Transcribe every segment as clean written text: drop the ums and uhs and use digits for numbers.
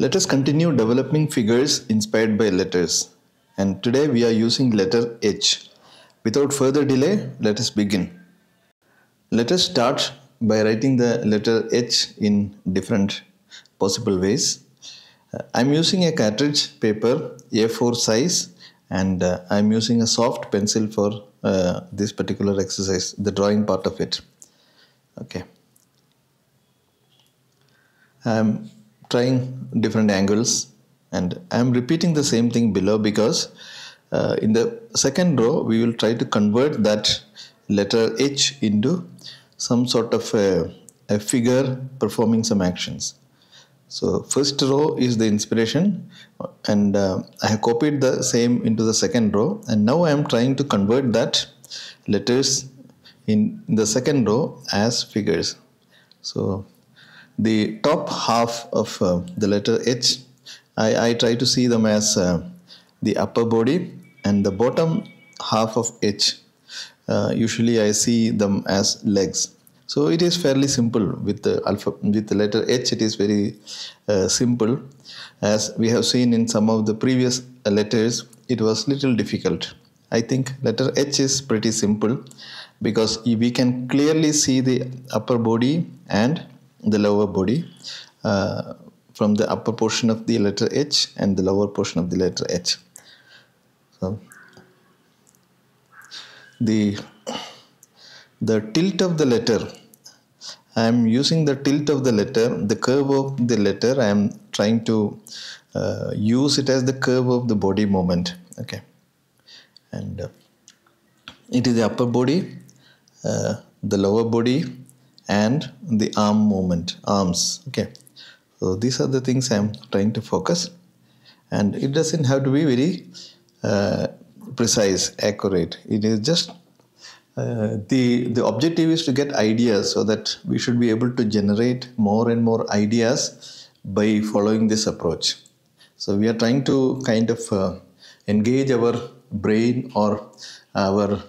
Let us continue developing figures inspired by letters. And today we are using letter H. Without further delay, let us begin. Let us start by writing the letter H in different possible ways. I'm using a cartridge paper A4 size, and I'm using a soft pencil for this particular exercise, the drawing part of it. Okay. I'm trying different angles, and I'm repeating the same thing below because in the second row we will try to convert that letter H into some sort of a figure performing some actions. So first row is the inspiration, and I have copied the same into the second row, and now I am trying to convert that letters in the second row as figures. So the top half of the letter H, I try to see them as the upper body, and the bottom half of H, usually I see them as legs. So it is fairly simple with the letter H. It is very simple. As we have seen in some of the previous letters, it was little difficult. I think letter H is pretty simple because we can clearly see the upper body and the lower body from the upper portion of the letter H and the lower portion of the letter H. So the tilt of the letter, I am using the tilt of the letter, the curve of the letter. I am trying to use it as the curve of the body movement. Okay, and it is the upper body, the lower body, and the arm movement, arms. Okay, so these are the things I am trying to focus, and it doesn't have to be very precise, accurate. It is just the objective is to get ideas, so that we should be able to generate more and more ideas by following this approach. So we are trying to kind of engage our brain or our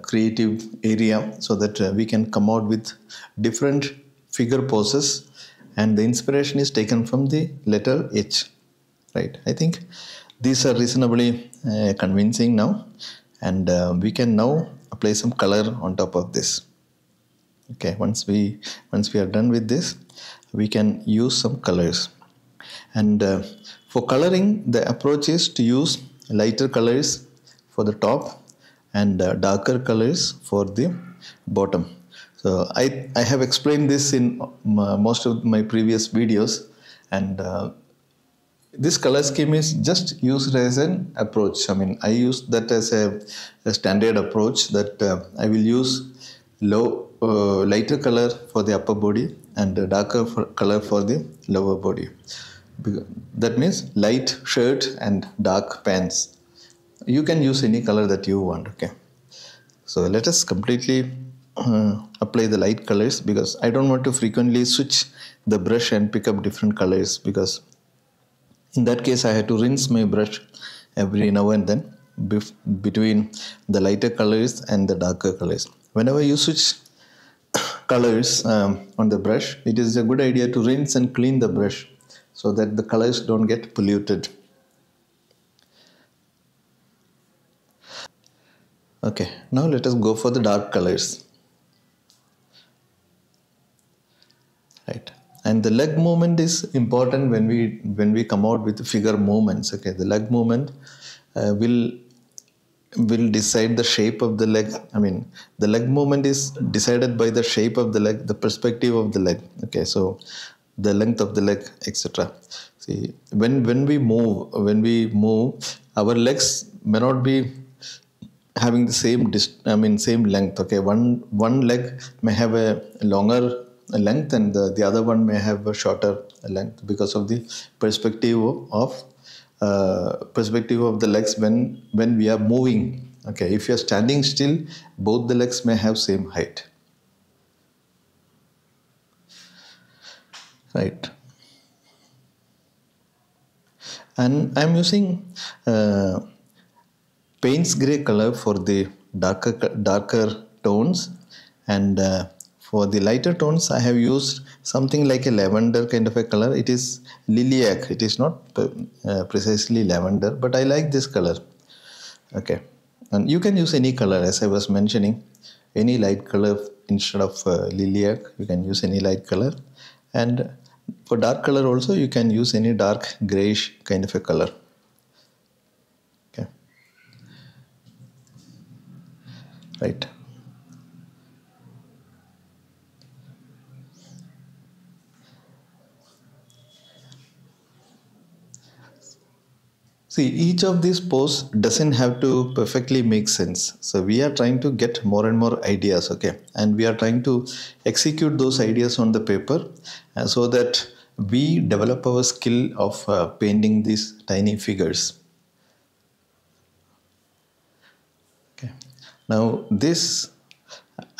creative area, so that we can come out with different figure poses, and the inspiration is taken from the letter H, right? I think these are reasonably convincing now, and we can now apply some color on top of this. Okay, once we are done with this, we can use some colors, and for coloring the approach is to use lighter colors for the top and darker colors for the bottom. So I have explained this in most of my previous videos, and this color scheme is just used as an approach. I mean, I use that as a standard approach, that I will use lighter color for the upper body and darker color for the lower body. That means light shirt and dark pants. You can use any color that you want. Okay, so let us completely apply the light colors, because I don't want to frequently switch the brush and pick up different colors, because in that case I had to rinse my brush every now and then between the lighter colors and the darker colors. Whenever you switch colors on the brush, it is a good idea to rinse and clean the brush, so that the colors don't get polluted. Okay, now let us go for the dark colors. Right, and the leg movement is important when we come out with figure movements. Okay, the leg movement will decide the shape of the leg. I mean, the leg movement is decided by the shape of the leg, the perspective of the leg. Okay, so the length of the leg, etc. See, when we move, our legs may not be having the same length. Okay, one leg may have a longer length, and the other one may have a shorter length, because of the perspective of the legs when we are moving. Okay, if you are standing still, both the legs may have same height. Right, and I am using Payne's grey color for the darker tones, and For the lighter tones, I have used something like a lavender kind of a color. It is lilac. It is not precisely lavender, but I like this color. Okay, and you can use any color, as I was mentioning, any light color instead of lilac. You can use any light color, and for dark color also you can use any dark grayish kind of a color. Okay, right. See, each of these posts doesn't have to perfectly make sense. So we are trying to get more and more ideas, okay? And we are trying to execute those ideas on the paper so that we develop our skill of painting these tiny figures. Okay. Now this,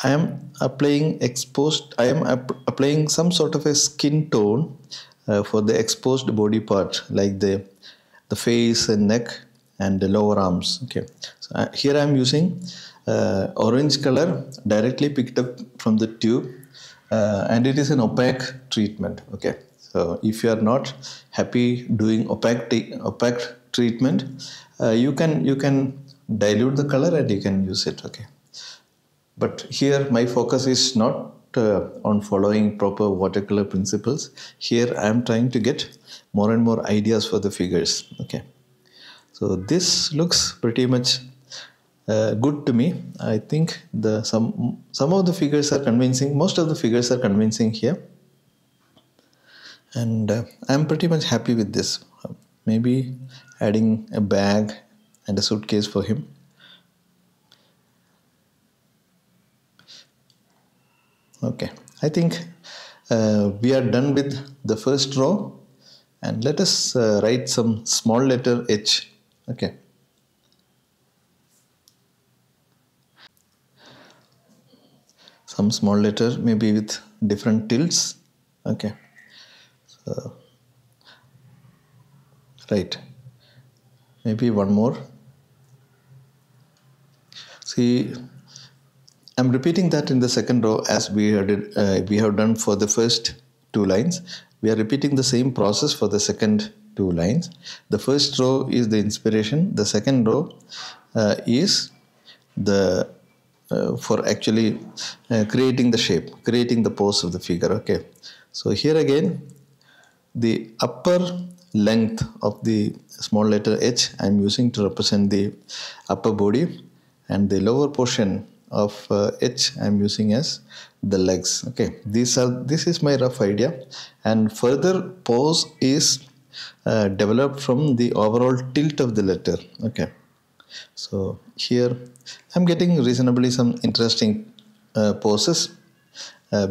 I am applying some sort of a skin tone for the exposed body part, like the face and neck and the lower arms. Okay, so here I am using orange color directly picked up from the tube, and it is an opaque treatment. Okay, so if you are not happy doing opaque treatment, you can dilute the color and you can use it. Okay, but here my focus is not on following proper watercolor principles. Here I am trying to get more and more ideas for the figures. Okay, so this looks pretty much good to me. I think some of the figures are convincing. Most of the figures are convincing here, and I am pretty much happy with this. Maybe adding a bag and a suitcase for him. Okay, I think we are done with the first row, and let us write some small letter H. Okay, some small letter maybe with different tilts. Okay, so right, maybe one more. See, I'm repeating that in the second row as we have done for the first two lines. We are repeating the same process for the second two lines. The first row is the inspiration. The second row is the for actually creating the shape, creating the pose of the figure. Okay, so here again, the upper length of the small letter H I am using to represent the upper body, and the lower portion of H I am using as the legs. Okay, this is my rough idea, and further pose is developed from the overall tilt of the letter. Okay, so here I'm getting reasonably some interesting poses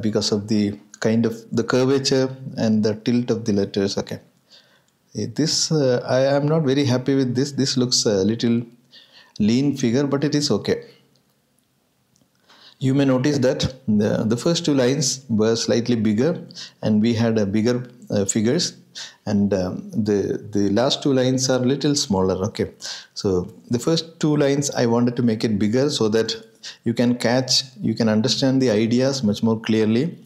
because of the kind of the curvature and the tilt of the letters. Okay, this I am not very happy with this. This looks a little lean figure, but it is okay. You may notice that the first two lines were slightly bigger, and we had a bigger figures, and the last two lines are little smaller. Okay, so the first two lines I wanted to make it bigger so that you can understand the ideas much more clearly,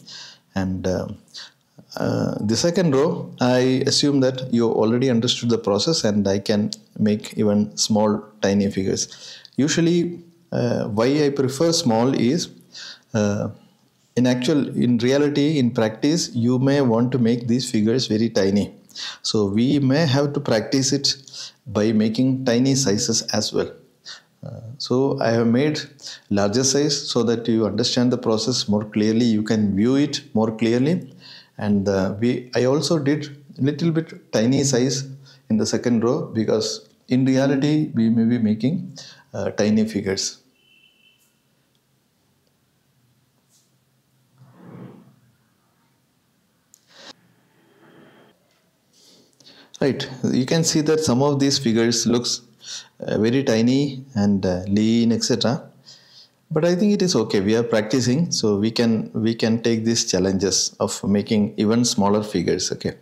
and the second row I assume that you already understood the process, and I can make even small tiny figures. Usually why I prefer small is in reality, in practice, you may want to make these figures very tiny. So we may have to practice it by making tiny sizes as well. So I have made larger size so that you understand the process more clearly. You can view it more clearly. And I also did little bit tiny size in the second row because in reality we may be making tiny figures. Right, you can see that some of these figures looks very tiny and lean, etc. But I think it is okay. We are practicing, so we can take these challenges of making even smaller figures. Okay,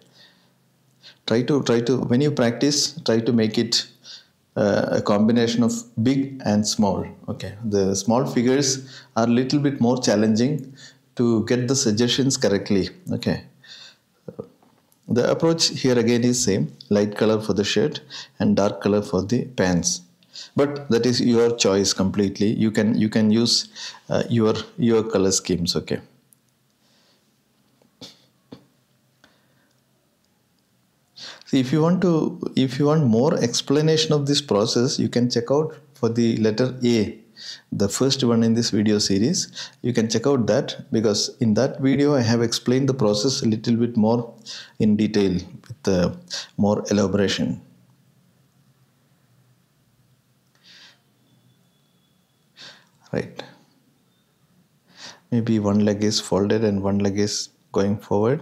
try to when you practice, try to make it a combination of big and small. Okay, the small figures are a little bit more challenging to get the suggestions correctly. Okay. The approach here again is same, light color for the shirt and dark color for the pants. But that is your choice completely. You can use your color schemes. Okay. See, if you want more explanation of this process, you can check out for the letter A, the first one in this video series. You can check out that, because in that video I have explained the process a little bit more in detail with more elaboration. Right. Maybe one leg is folded and one leg is going forward.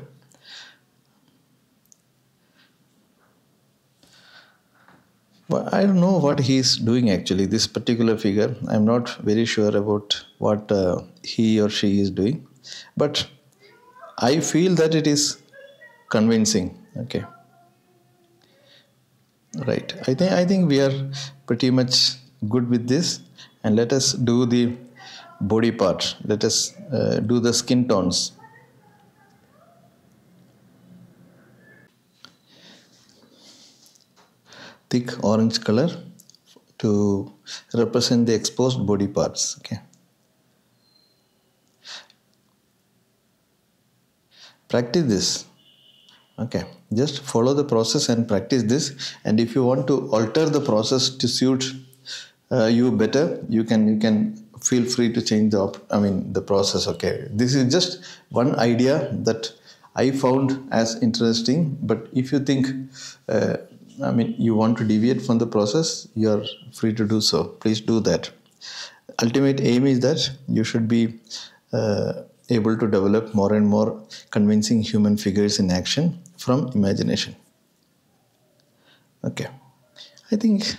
Well, I don't know what he is doing actually, this particular figure. I'm not very sure about what he or she is doing, but I feel that it is convincing. Okay. Right. I think we are pretty much good with this, and let us do the body part. Let us do the skin tones. Thick orange color to represent the exposed body parts. Okay. Practice this. Okay, just follow the process and practice this. And if you want to alter the process to suit you better, you can feel free to change the process. Okay, this is just one idea that I found as interesting. But if you think you want to deviate from the process, you are free to do so. Please do that. Ultimate aim is that you should be able to develop more and more convincing human figures in action from imagination. Okay, I think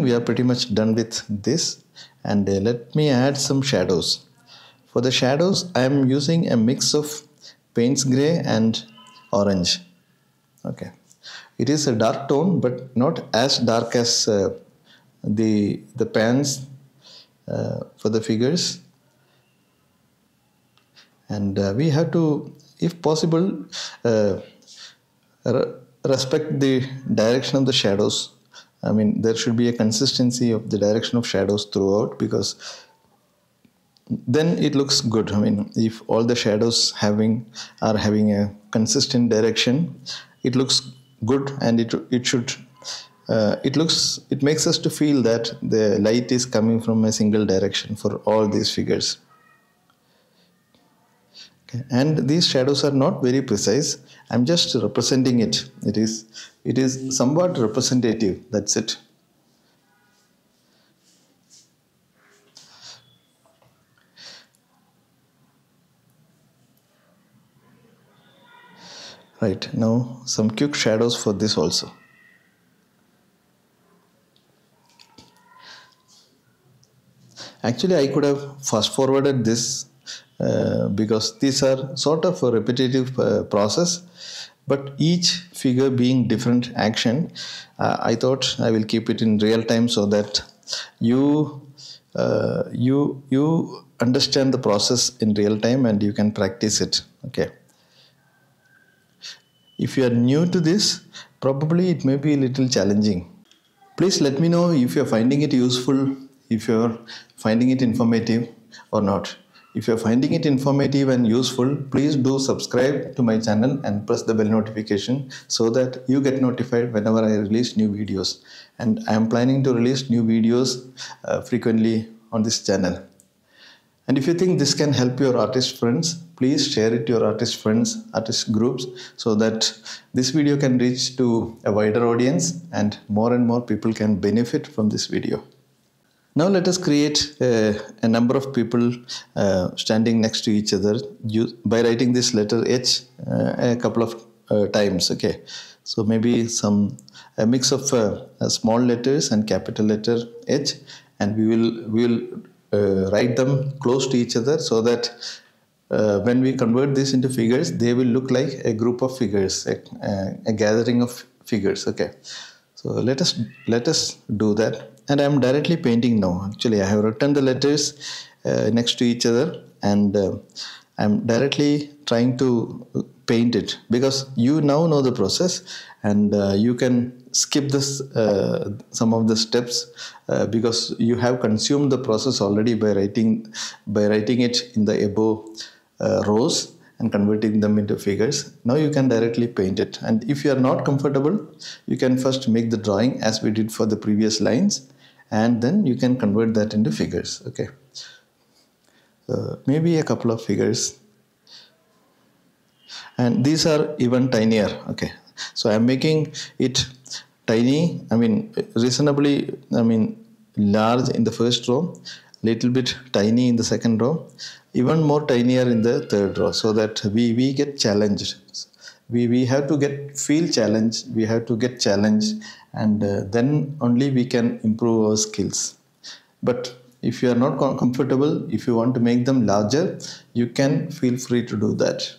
we are pretty much done with this, and let me add some shadows. For the shadows, I am using a mix of Payne's gray and orange. Okay, it is a dark tone, but not as dark as the pants for the figures. And we have to, if possible, respect the direction of the shadows. There should be a consistency of the direction of shadows throughout, because then it looks good. If all the shadows are having a consistent direction, it looks good, and it makes us to feel that the light is coming from a single direction for all these figures. Okay. And these shadows are not very precise. I'm just representing it. It is somewhat representative. That's it. Right, now some quick shadows for this also. Actually, I could have fast forwarded this because these are sort of a repetitive process, but each figure being different action, I thought I will keep it in real time so that you understand the process in real time and you can practice it. Okay. If you are new to this, probably it may be a little challenging. Please let me know if you are finding it useful, if you are finding it informative or not. If you are finding it informative and useful, please do subscribe to my channel and press the bell notification so that you get notified whenever I release new videos. And I am planning to release new videos frequently on this channel. And if you think this can help your artist friends, please share it to your artist friends, artist groups, so that this video can reach to a wider audience and more people can benefit from this video. Now let us create a number of people standing next to each other by writing this letter H a couple of times. Okay, so maybe a mix of small letters and capital letter H, and we will write them close to each other so that when we convert this into figures, they will look like a group of figures, a gathering of figures. Okay, so let us do that. And I am directly painting now. Actually, I have written the letters next to each other, and I'm directly trying to paint it, because you now know the process, and you can skip this some of the steps, because you have consumed the process already by writing it in the above rows and converting them into figures. Now you can directly paint it, and if you are not comfortable, you can first make the drawing as we did for the previous lines, and then you can convert that into figures. Okay, maybe a couple of figures, and these are even tinier. Okay, so I'm making it tiny, I mean reasonably, I mean large in the first row, little bit tiny in the second row, even more tinier in the third row, so that we get challenged. We have to feel challenged, we have to get challenged, and then only we can improve our skills. But if you are not comfortable, if you want to make them larger, you can feel free to do that.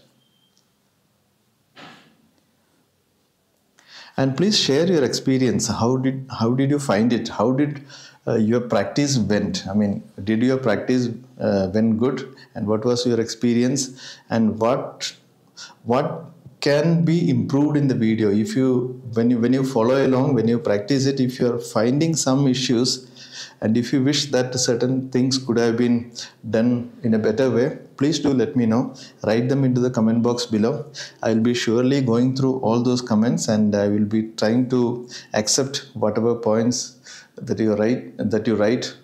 And please share your experience. How did you find it? How did your practice went? I mean, did your practice went good? And what was your experience? And what can be improved in the video? If you when you follow along, when you practice it, if you are finding some issues, and if you wish that certain things could have been done in a better way, please do let me know. Write them into the comment box below. I will be surely going through all those comments, and I will be trying to accept whatever points that you write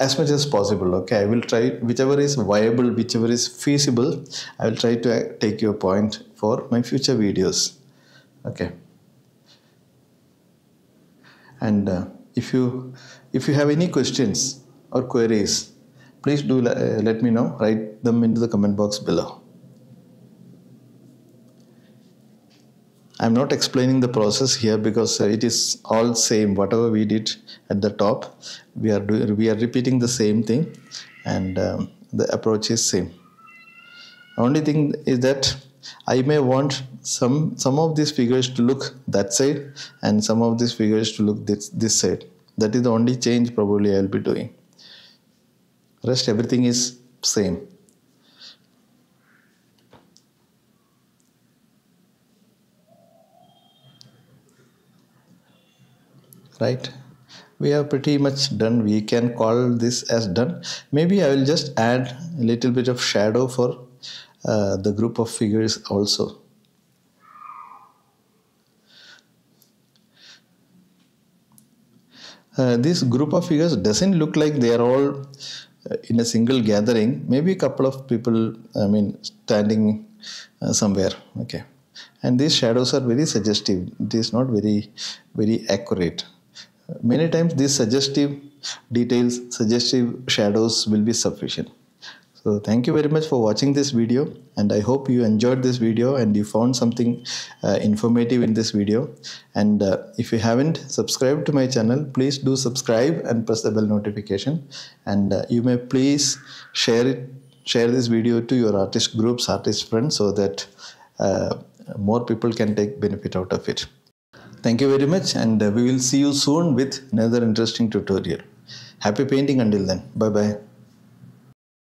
as much as possible. Okay, I will try whichever is viable, whichever is feasible. I will try to take your point for my future videos. Okay, and if you have any questions or queries, please do let me know. Write them into the comment box below. I'm not explaining the process here, because it is all same. Whatever we did at the top, we are repeating the same thing, and the approach is same. Only thing is that I may want some of these figures to look that side, and some of these figures to look this side. That is the only change probably I will be doing. Rest everything is same. Right, we are pretty much done. We can call this as done. Maybe I will just add a little bit of shadow for the group of figures also. This group of figures doesn't look like they are all in a single gathering. Maybe a couple of people, I mean, standing somewhere. Okay, and these shadows are very suggestive. It is not very accurate. Many times these suggestive details, suggestive shadows will be sufficient. So thank you very much for watching this video, and I hope you enjoyed this video and you found something informative in this video. And if you haven't subscribed to my channel, please do subscribe and press the bell notification. And you may please share this video to your artist groups, artist friends, so that more people can take benefit out of it. Thank you very much, and we will see you soon with another interesting tutorial. Happy painting until then. Bye bye.